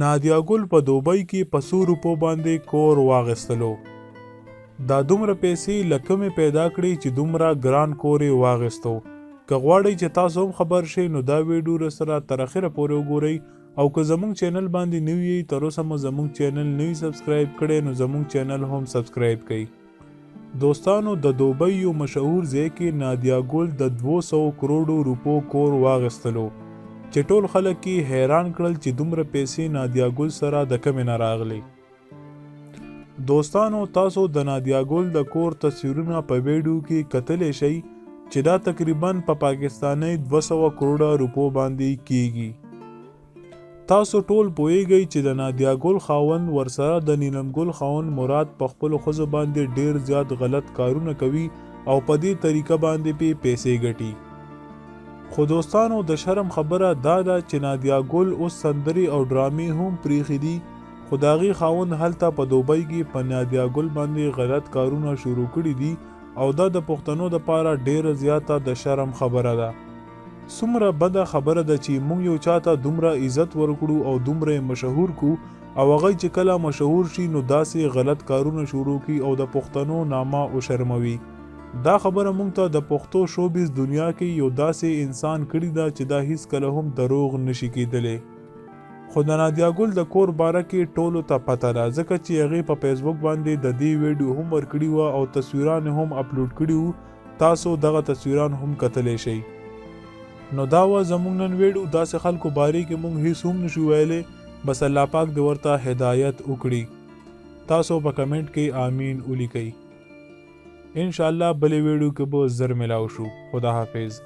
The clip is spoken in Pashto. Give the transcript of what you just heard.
نادیا ګل په دوبۍ کې په 100 روپو باندې کور واغستلو. دا دومره پیسې له کومې پیدا کړې چې دومره ګران کور یې واغستو. که غواړئ چې تاسو هم خبر شئ نو دا ویډیو سره تر اخره پورې وګورئ او که زموږ چینل باندې نوي یئ تر اوسه مو زموږ چینل نوي سبسکرایب کړی نو زموږ چینل هم سبسکرایب کړئ. دوستانو د دوبۍ یو مشهور ځای کې نادیا ګل د 200 کروڑو روپو کور واغستلو چې ټول خلک یې حیران کړل چې دومره پیسې نادیا ګل سره د کومې نه راغلي. دوستانو تاسو د نادیا ګل د کور تصویرونه په ویډیو کې کتلی شئ چې دا تقریبا په پاکستاني 200 کروڑه روپو باندې کیږي. تاسو ټول پوهیږئ چې د نادیا ګل خاوند ورسره د نیلم ګل خاوند مراد په خپلو ښځو باندې ډیر زیات غلط کارونه کوي او په دې طریقه باندې پې پیسې ګټي. خو دوستانو د شرم خبره دا ده چې نادیا ګل اوس سندرې او ډرامې هم پریښي دي خو د هغې خاوند هلته په دوبۍ کې په نادیا ګل باندې غلط کارونه شروع کړي دي او دا د پښتنو دپاره ډیره زیاته د شرم خبره ده. څومره بده خبره ده چې موږ یو چاته دومره عزت ورکړو او دومره مشهور کو او هغه چې کله مشهور شي نو داسې غلط کارونه شروع کړي او د پښتنو نامه وشرموي. دا خبره موږ ته د پښتو شوبیز دنیا کې یو داسې انسان کړي ده چې دا هیڅکله هم دروغ نشي کیدلی. خو د نادیا ګل د کور باره کې ټولو ته پته ده ځکه چې هغې په فیسبوک باندې د دې ویډیو هم ورکړي وه او تصویران هم اپلوډ کړي وو. تاسو دغه تصویران هم کتلی شئ. نو دا وه زموږ نن ویډیو. داسې خلکو بارې کې موږ هیڅ هم نشو ویلی، بس الله پاک دې ورته هدایت وکړي. تاسو په کمنټ کې آمین ولیکئ. انشاءالله بلې ویډیو کې به زر ملاو شو. خدا حافظ.